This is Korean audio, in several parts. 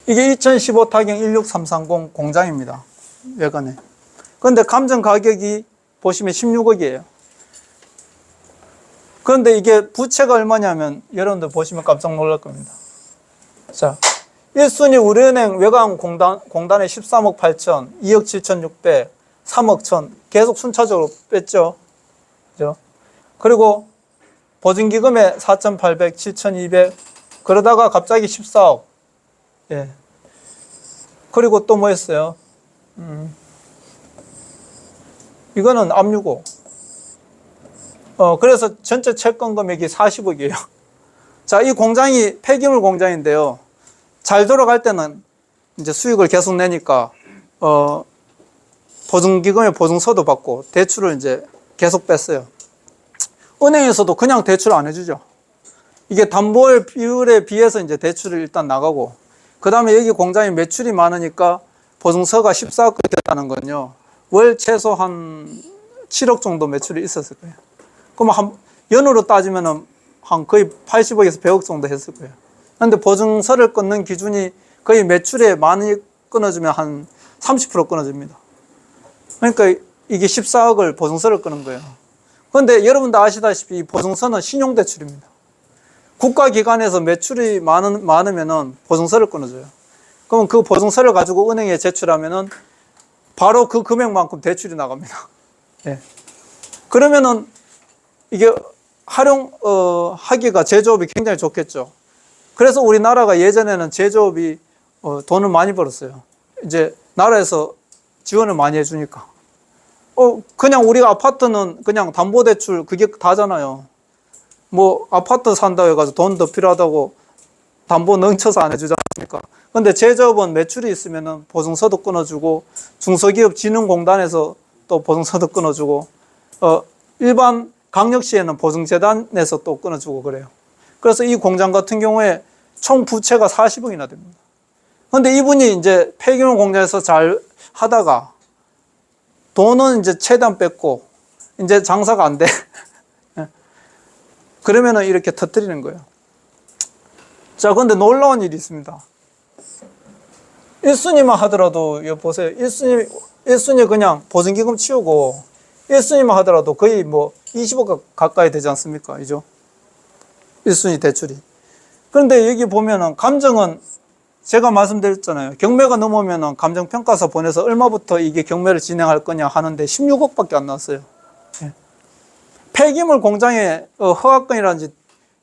이게 2015 타경 16330 공장입니다. 외관에. 그런데 감정 가격이 보시면 16억이에요. 그런데 이게 부채가 얼마냐면 여러분들 보시면 깜짝 놀랄 겁니다. 자, 1순위 우리은행 외관공단에 13억 8천, 2억 7,600, 3억 1천 계속 순차적으로 뺐죠. 그죠? 그리고 보증기금에 4,800, 7,200 그러다가 갑자기 14억. 예. 그리고 또 뭐 했어요? 이거는 압류고. 그래서 전체 채권 금액이 40억이에요. 자, 이 공장이 폐기물 공장인데요. 잘 돌아갈 때는 이제 수익을 계속 내니까, 보증기금에 보증서도 받고 대출을 이제 계속 뺐어요. 은행에서도 그냥 대출 안 해주죠. 이게 담보율 비율에 비해서 이제 대출을 일단 나가고, 그 다음에 여기 공장이 매출이 많으니까 보증서가 14억까지 됐다는 건요. 월 최소 한 7억 정도 매출이 있었을 거예요. 그럼 연으로 따지면은 한 거의 80억에서 100억 정도 했을 거예요. 그런데 보증서를 끊는 기준이 거의 매출에 많이 끊어주면 한 30% 끊어집니다. 그러니까 이게 14억을 보증서를 끊은 거예요. 그런데 여러분도 아시다시피 이 보증서는 신용대출입니다. 국가기관에서 매출이 많으면은 보증서를 끊어줘요. 그럼 그 보증서를 가지고 은행에 제출하면은 바로 그 금액만큼 대출이 나갑니다. 예. 그러면은 이게 하기가 제조업이 굉장히 좋겠죠. 그래서 우리나라가 예전에는 제조업이 돈을 많이 벌었어요. 이제 나라에서 지원을 많이 해주니까. 그냥 우리가 아파트는 그냥 담보대출 그게 다잖아요. 뭐 아파트 산다고 해가지고 돈 더 필요하다고 담보 넘쳐서 안 해주지 않습니까? 근데 제조업은 매출이 있으면은 보증서도 끊어주고, 중소기업진흥공단에서 또 보증서도 끊어주고, 일반 강력시에는 보증재단에서 또 끊어주고 그래요. 그래서 이 공장 같은 경우에 총 부채가 40억이나 됩니다. 근데 이분이 이제 폐기물 공장에서 잘 하다가 돈은 이제 최대한 뺐고, 이제 장사가 안 돼. 그러면은 이렇게 터뜨리는 거예요. 자, 근데 놀라운 일이 있습니다. 1순위만 하더라도, 여기 보세요. 1순위 그냥 보증기금 치우고, 1순위만 하더라도 거의 뭐 20억 가까이 되지 않습니까? 이죠? 1순위 대출이. 그런데 여기 보면은 감정은 제가 말씀드렸잖아요. 경매가 넘으면은 감정평가서 보내서 얼마부터 이게 경매를 진행할 거냐 하는데 16억밖에 안 나왔어요. 예. 폐기물 공장에 허가건이라든지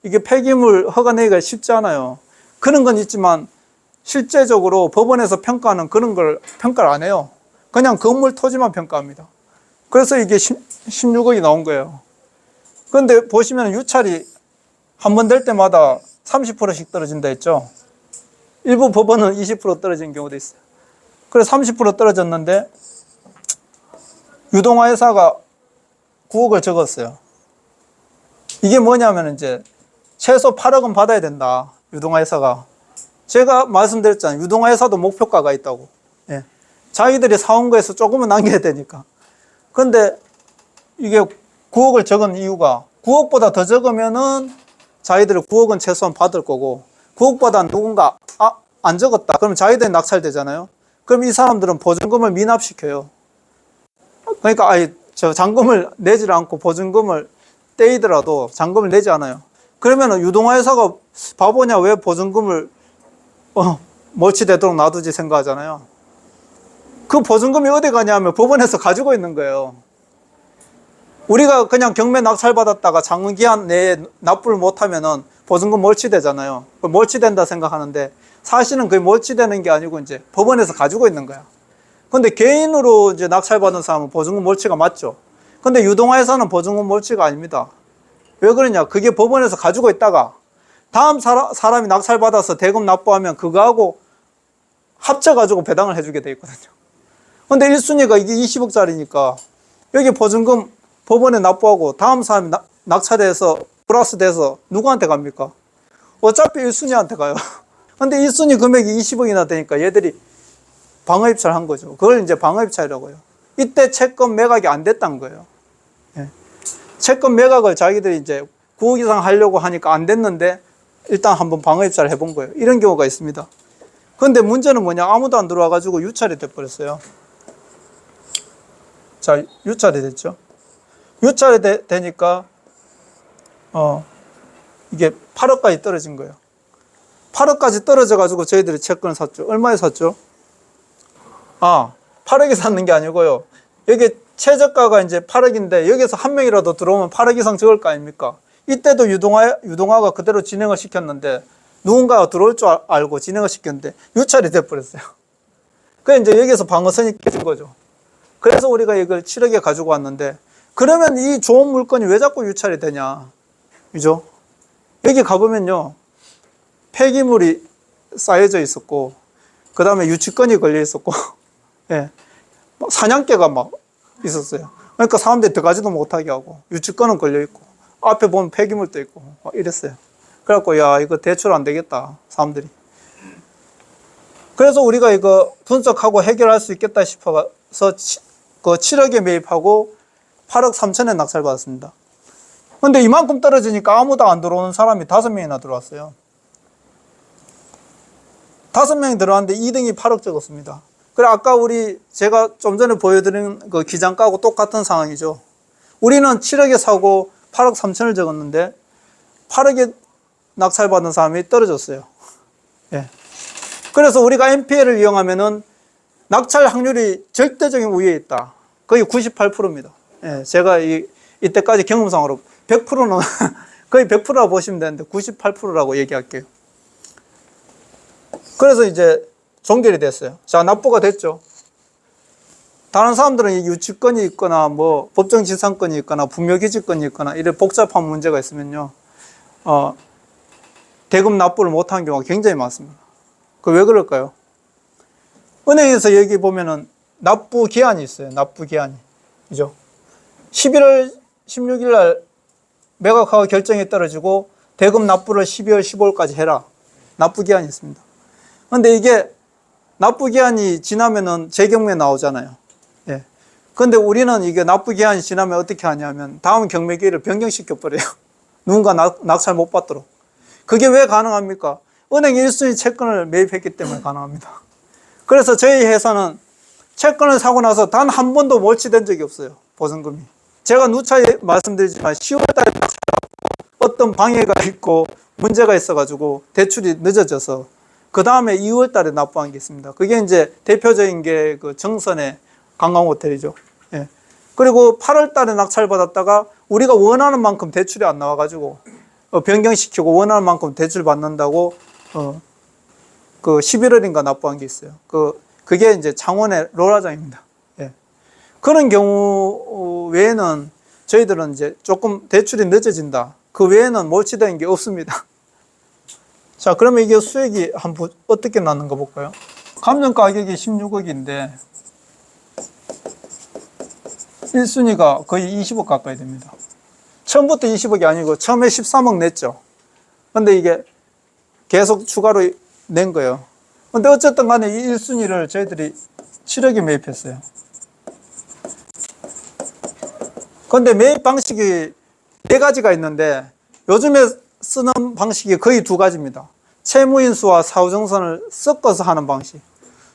이게 폐기물 허가 내기가 쉽지 않아요. 그런 건 있지만 실제적으로 법원에서 평가하는 그런 걸 평가를 안 해요. 그냥 건물 토지만 평가합니다. 그래서 이게 16억이 나온 거예요. 그런데 보시면 유찰이 한 번 될 때마다 30%씩 떨어진다 했죠. 일부 법원은 20% 떨어진 경우도 있어요. 그래서 30% 떨어졌는데 유동화 회사가 9억을 적었어요. 이게 뭐냐면 이제 최소 8억은 받아야 된다. 유동화 회사가. 제가 말씀드렸잖아요. 유동화 회사도 목표가가 있다고. 예. 자기들이 사온 거에서 조금은 남겨야 되니까. 근데 이게 9억을 적은 이유가 9억보다 더 적으면은 자기들이 9억은 최소한 받을 거고 9억보다 누군가 안 적었다. 그럼 자기들이 낙찰되잖아요. 그럼 이 사람들은 보증금을 미납시켜요. 그러니까 잔금을 내지 않고 보증금을 떼이더라도 잔금을 내지 않아요. 그러면 유동화 회사가 바보냐 왜 보증금을 몰치되도록 놔두지 생각하잖아요. 그 보증금이 어디 가냐면 법원에서 가지고 있는 거예요. 우리가 그냥 경매 낙찰받았다가 잔금기한 내에 납부를 못하면은 보증금 몰치되잖아요. 몰치된다 생각하는데 사실은 그게 몰치되는 게 아니고 이제 법원에서 가지고 있는 거야. 근데 개인으로 이제 낙찰받은 사람은 보증금 몰치가 맞죠. 근데 유동화 회사는 보증금 몰치가 아닙니다. 왜 그러냐? 그게 법원에서 가지고 있다가 다음 사람이 낙찰받아서 대금 납부하면 그거하고 합쳐가지고 배당을 해주게 돼 있거든요. 근데 1순위가 이게 20억짜리니까 여기 보증금 법원에 납부하고 다음 사람이 낙찰해서 플러스 돼서 누구한테 갑니까? 어차피 1순위한테 가요. 근데 1순위 금액이 20억이나 되니까 얘들이 방어입찰 한 거죠. 그걸 이제 방어입찰이라고 해요. 이때 채권 매각이 안 됐다는 거예요. 예. 채권 매각을 자기들이 이제 9억 이상 하려고 하니까 안 됐는데 일단 한번 방어입찰을 해본 거예요. 이런 경우가 있습니다. 근데 문제는 뭐냐? 아무도 안 들어와가지고 유찰이 돼버렸어요. 자, 유찰이 됐죠. 유찰이 되니까, 이게 8억까지 떨어진 거예요. 8억까지 떨어져가지고 저희들이 채권을 샀죠. 얼마에 샀죠? 8억에 샀는 게 아니고요. 여기 최저가가 이제 8억인데 여기서 한 명이라도 들어오면 8억 이상 적을 거 아닙니까? 이때도 유동화가 그대로 진행을 시켰는데 누군가가 들어올 줄 알고 진행을 시켰는데 유찰이 돼버렸어요. 그래서 이제 여기서 방어선이 깨진 거죠. 그래서 우리가 이걸 7억에 가지고 왔는데 그러면 이 좋은 물건이 왜 자꾸 유찰이 되냐? 그죠? 여기 가보면요. 폐기물이 쌓여져 있었고, 그 다음에 유치권이 걸려 있었고, 예. 사냥개가 막 있었어요. 그러니까 사람들이 들어가지도 못하게 하고, 유치권은 걸려 있고, 앞에 보면 폐기물도 있고, 막 이랬어요. 그래갖고, 야, 이거 대출 안 되겠다, 사람들이. 그래서 우리가 이거 분석하고 해결할 수 있겠다 싶어서 그 7억에 매입하고 8억 3천에 낙찰받았습니다. 근데 이만큼 떨어지니까 아무도 안 들어오는 사람이 5명이나 들어왔어요. 5명이 들어왔는데 2등이 8억 적었습니다. 그래, 아까 제가 좀 전에 보여드린 그 기장가하고 똑같은 상황이죠. 우리는 7억에 사고 8억 3천을 적었는데 8억에 낙찰받은 사람이 떨어졌어요. 예. 그래서 우리가 NPL을 이용하면은 낙찰 확률이 절대적인 우위에 있다. 거의 98%입니다. 예. 제가 이때까지 경험상으로 100%는 거의 100%라고 보시면 되는데 98%라고 얘기할게요. 그래서 이제 종결이 됐어요. 자, 납부가 됐죠. 다른 사람들은 유치권이 있거나 뭐 법정지상권이 있거나 분묘기지권이 있거나 이런 복잡한 문제가 있으면요, 대금 납부를 못한 경우가 굉장히 많습니다. 그 왜 그럴까요? 은행에서 여기 보면은 납부 기한이 있어요. 납부 기한이. 그죠? 11월 16일 날 매각하고 결정이 떨어지고 대금 납부를 12월 15일까지 해라. 납부 기한이 있습니다. 근데 이게 납부 기한이 지나면은 재경매 나오잖아요. 예. 근데 우리는 이게 납부 기한이 지나면 어떻게 하냐면 다음 경매 기일을 변경시켜 버려요. 누군가 낙찰 못 받도록. 그게 왜 가능합니까? 은행 1순위 채권을 매입했기 때문에 가능합니다. 그래서 저희 회사는 채권을 사고 나서 단 한 번도 몰치된 적이 없어요. 보증금이. 제가 누차에 말씀드리지만 10월 달에 어떤 방해가 있고 문제가 있어가지고 대출이 늦어져서 그 다음에 2월 달에 납부한 게 있습니다. 그게 이제 대표적인 게 그 정선의 관광호텔이죠. 예. 그리고 8월 달에 낙찰받았다가 우리가 원하는 만큼 대출이 안 나와가지고 변경시키고 원하는 만큼 대출 받는다고 그 11월인가 납부한 게 있어요. 그게 이제 창원의 로라장입니다. 예. 그런 경우 외에는 저희들은 이제 조금 대출이 늦어진다. 그 외에는 몰치된 게 없습니다. 자, 그러면 이게 수익이 어떻게 나는가 볼까요? 감정 가격이 16억인데 1순위가 거의 20억 가까이 됩니다. 처음부터 20억이 아니고 처음에 13억 냈죠. 근데 이게 계속 추가로 낸 거예요. 근데 어쨌든 간에 이 1순위를 저희들이 7억에 매입했어요. 근데 매입 방식이 4가지가 있는데 요즘에 쓰는 방식이 거의 2가지입니다. 채무인수와 사후정산을 섞어서 하는 방식.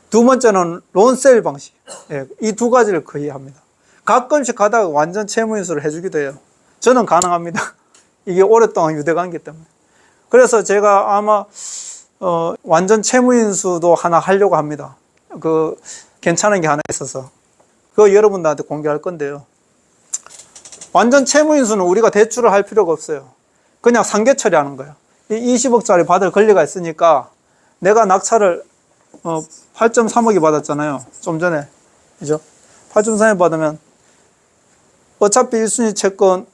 두 번째는 론세일 방식. 예, 이 2가지를 거의 합니다. 가끔씩 가다가 완전 채무인수를 해주기도 해요. 저는 가능합니다. 이게 오랫동안 유대관계 때문에. 그래서 제가 아마 완전 채무인수도 하나 하려고 합니다. 괜찮은 게 하나 있어서 그거 여러분들한테 공개할 건데요. 완전 채무인수는 우리가 대출을 할 필요가 없어요. 그냥 상계 처리하는 거예요. 이 20억짜리 받을 권리가 있으니까 내가 낙찰을 8.3억이 받았잖아요. 좀 전에. 그죠? 8.3억 받으면 어차피 1순위 채권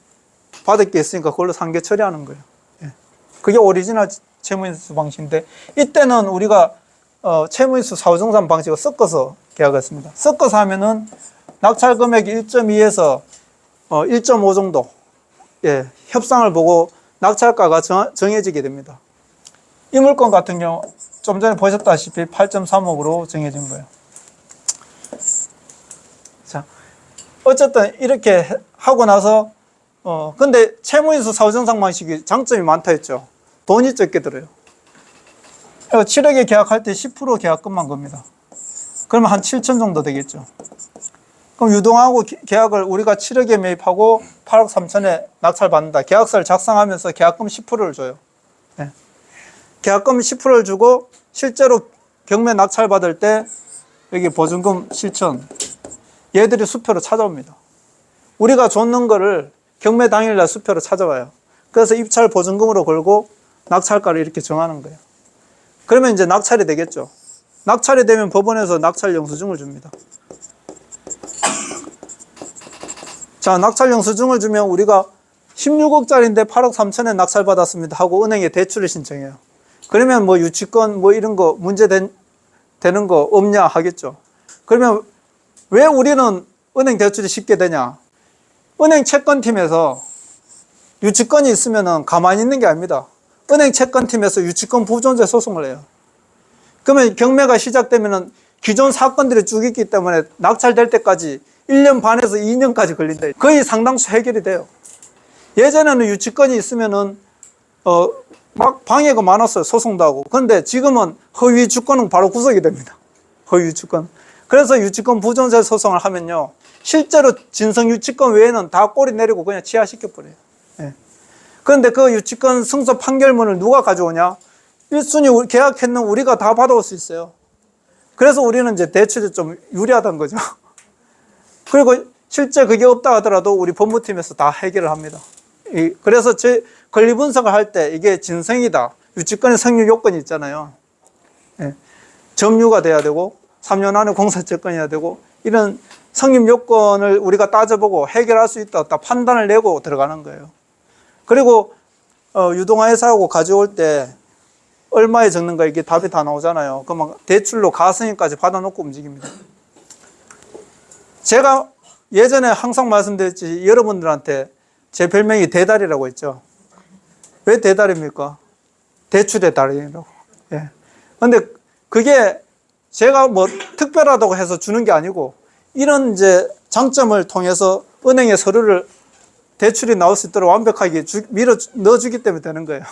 받을 게 있으니까 그걸로 상계 처리하는 거예요. 예. 그게 오리지널 채무인수 방식인데 이때는 우리가 채무인수 사후정산 방식을 섞어서 계약했습니다. 섞어서 하면은 낙찰 금액이 1.2에서 1.5 정도, 예, 협상을 보고 낙찰가가 정해지게 됩니다. 이 물건 같은 경우 좀 전에 보셨다시피 8.3억으로 정해진 거예요. 자, 어쨌든 이렇게 하고 나서 근데 채무인수 사후정산 방식이 장점이 많다 했죠. 돈이 적게 들어요. 7억에 계약할 때 10% 계약금만 겁니다. 그러면 한 7천 정도 되겠죠. 그럼 유동하고 계약을 우리가 7억에 매입하고 8억 3천에 낙찰받는다. 계약서를 작성하면서 계약금 10%를 줘요. 네. 계약금 10%를 주고 실제로 경매 낙찰받을 때 여기 보증금 7천, 얘들이 수표로 찾아옵니다. 우리가 줬는 거를 경매 당일날 수표로 찾아와요. 그래서 입찰 보증금으로 걸고 낙찰가를 이렇게 정하는 거예요. 그러면 이제 낙찰이 되겠죠. 낙찰이 되면 법원에서 낙찰 영수증을 줍니다. 자, 낙찰 영수증을 주면 우리가 16억짜리인데 8억 3천에 낙찰받았습니다 하고 은행에 대출을 신청해요. 그러면 뭐 유치권 뭐 이런 거 되는 거 없냐 하겠죠. 그러면 왜 우리는 은행 대출이 쉽게 되냐? 은행 채권팀에서 유치권이 있으면은 가만히 있는 게 아닙니다. 은행 채권팀에서 유치권 부존재 소송을 해요. 그러면 경매가 시작되면은 기존 사건들이 쭉 있기 때문에 낙찰될 때까지 1년 반에서 2년까지 걸린다. 거의 상당수 해결이 돼요. 예전에는 유치권이 있으면은 막 방해가 많았어요. 소송도 하고. 그런데 지금은 허위 주권은 바로 구속이 됩니다. 허위 주권. 그래서 유치권 부존재 소송을 하면요, 실제로 진성 유치권 외에는 다 꼬리 내리고 그냥 취하시켜 버려요. 예. 그런데 그 유치권 승소 판결문을 누가 가져오냐? 1순위 계약했는 우리가 다 받아올 수 있어요. 그래서 우리는 이제 대출이 좀 유리하다는 거죠. 그리고 실제 그게 없다 하더라도 우리 법무팀에서 다 해결을 합니다. 그래서 권리 분석을 할 때 이게 진성이다. 유치권의 성립 요건이 있잖아요. 예. 점유가 돼야 되고 3년 안에 공사채권이어야 되고 이런 성립 요건을 우리가 따져보고 해결할 수 있다 없다 판단을 내고 들어가는 거예요. 그리고 유동화 회사하고 가져올 때 얼마에 적는가 이게 답이 다 나오잖아요. 그러면 대출로 가승인까지 받아놓고 움직입니다. 제가 예전에 항상 말씀드렸지, 여러분들한테 제 별명이 대달이라고 했죠. 왜 대달입니까? 대출의 달이라고. 예. 근데 그게 제가 뭐 특별하다고 해서 주는 게 아니고 이런 이제 장점을 통해서 은행에 서류를 대출이 나올 수 있도록 완벽하게 밀어 넣어주기 때문에 되는 거예요.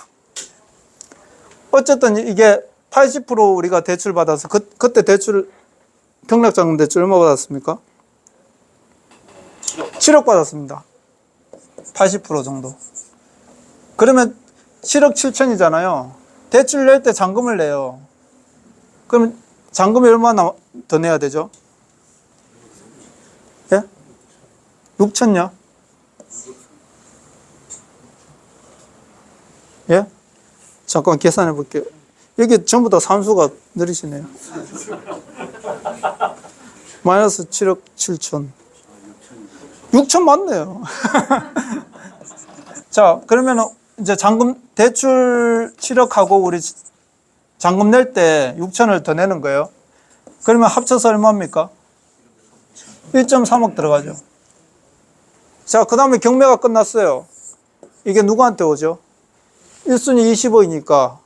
어쨌든 이게 80% 우리가 대출 받아서 그때 대출 경락자금 대출 얼마 받았습니까? 7억 받았습니다. 80% 정도. 그러면 7억 7천이잖아요. 대출 낼 때 잔금을 내요. 그럼 잔금이 얼마나 더 내야 되죠? 예? 6천요? 예? 잠깐 계산해 볼게요. 여기 전부 다 산수가 느리시네요. 마이너스 7억 7천. 6천 맞네요. 자, 그러면 이제 잔금, 대출 7억하고 우리 잔금 낼 때 6천을 더 내는 거예요. 그러면 합쳐서 얼마입니까? 1.3억 들어가죠. 자, 그 다음에 경매가 끝났어요. 이게 누구한테 오죠? 1순위 20억이니까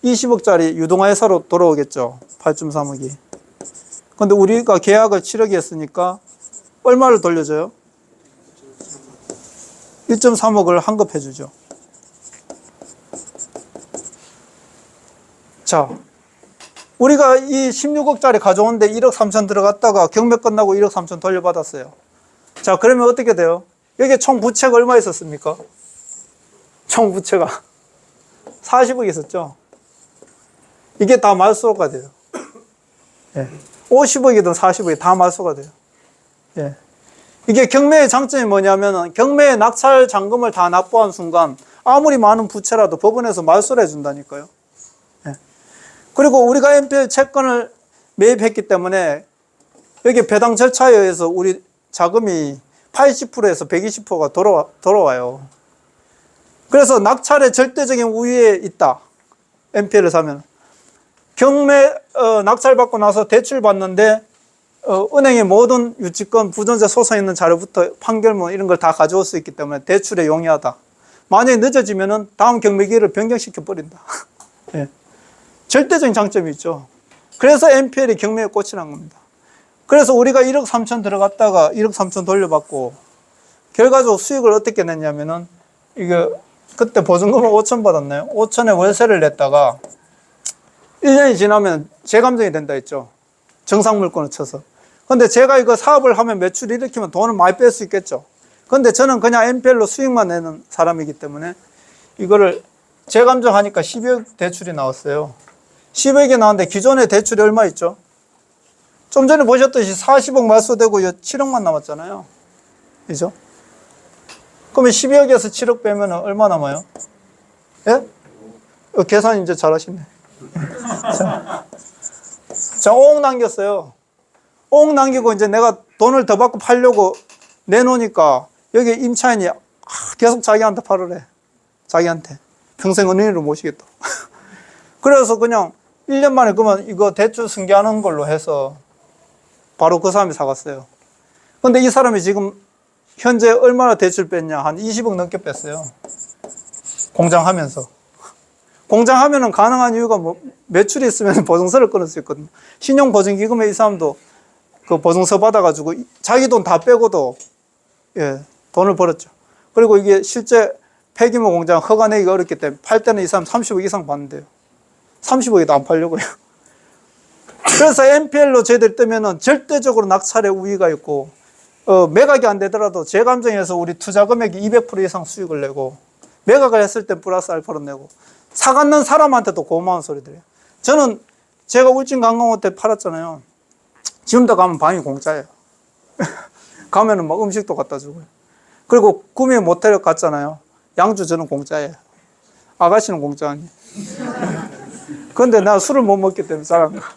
20억짜리 유동화 회사로 돌아오겠죠. 8.3억이. 근데 우리가 계약을 7억에 했으니까 얼마를 돌려줘요? 1.3억을 환급해 주죠. 자, 우리가 이 16억짜리 가져오는데 1억 3천 들어갔다가 경매 끝나고 1억 3천 돌려받았어요. 자, 그러면 어떻게 돼요? 여기 총 부채가 얼마 있었습니까? 총 부채가 40억 있었죠. 이게 다 말소가 돼요. 예. 50억이든 40억이 다 말소가 돼요. 예. 이게 경매의 장점이 뭐냐면 경매의 낙찰 잔금을 다 납부한 순간 아무리 많은 부채라도 법원에서 말소를 해준다니까요. 예. 그리고 우리가 NPL 채권을 매입했기 때문에 여기 배당 절차에 의해서 우리 자금이 80%에서 120%가 돌아와요. 그래서 낙찰의 절대적인 우위에 있다. NPL을 사면. 경매 낙찰 받고 나서 대출 받는데 은행의 모든 유치권 부존재 소송에 있는 자료부터 판결문 이런 걸 다 가져올 수 있기 때문에 대출에 용이하다. 만약에 늦어지면은 다음 경매기일을 변경시켜 버린다. 예. 절대적인 장점이 있죠. 그래서 NPL이 경매에 꽂히는 겁니다. 그래서 우리가 1억 3천 들어갔다가 1억 3천 돌려받고 결과적으로 수익을 어떻게 냈냐면은 이게 그때 보증금을 5천 받았나요? 5천에 월세를 냈다가 1년이 지나면 재감정이 된다 했죠. 정상 물건을 쳐서. 근데 제가 이거 사업을 하면 매출을 일으키면 돈을 많이 뺄 수 있겠죠. 근데 저는 그냥 NPL로 수익만 내는 사람이기 때문에 이거를 재감정하니까 10억 대출이 나왔어요. 10억이 나왔는데 기존의 대출이 얼마 있죠? 좀 전에 보셨듯이 40억 말소되고 7억만 남았잖아요. 그죠? 그러면 12억에서 7억 빼면 얼마 남아요? 예? 계산 이제 잘하시네. 자, 5억 남겼어요. 5억 남기고 이제 내가 돈을 더 받고 팔려고 내놓으니까 여기 임차인이 계속 자기한테 팔으래. 자기한테. 평생 은행으로 모시겠다. 그래서 그냥 1년 만에 그러면 이거 대출 승계하는 걸로 해서 바로 그 사람이 사갔어요. 근데 이 사람이 지금 현재 얼마나 대출 뺐냐? 한 20억 넘게 뺐어요. 공장 하면서. 공장 하면은 가능한 이유가 뭐 매출이 있으면 보증서를 끊을 수 있거든요. 신용보증기금에 이 사람도 그 보증서 받아가지고 자기 돈 다 빼고도 예, 돈을 벌었죠. 그리고 이게 실제 폐기물 공장 허가 내기가 어렵기 때문에 팔 때는 이 사람 30억 이상 받는데요. 30억에도 안 팔려고요. 그래서 NPL로 저희들 뜨면은 절대적으로 낙찰의 우위가 있고 매각이 안 되더라도 재감정해서 우리 투자 금액이 200% 이상 수익을 내고 매각을 했을 때 플러스 알파로 내고 사갖는 사람한테도 고마운 소리 들어요. 저는 제가 울진관광호텔 팔았잖아요. 지금도 가면 방이 공짜예요. 가면은 막 음식도 갖다 주고요. 그리고 구미 모텔 갔잖아요. 양주 저는 공짜예요. 아가씨는 공짜 아니에요. 근데 나 술을 못 먹기 때문에 잘 안 가.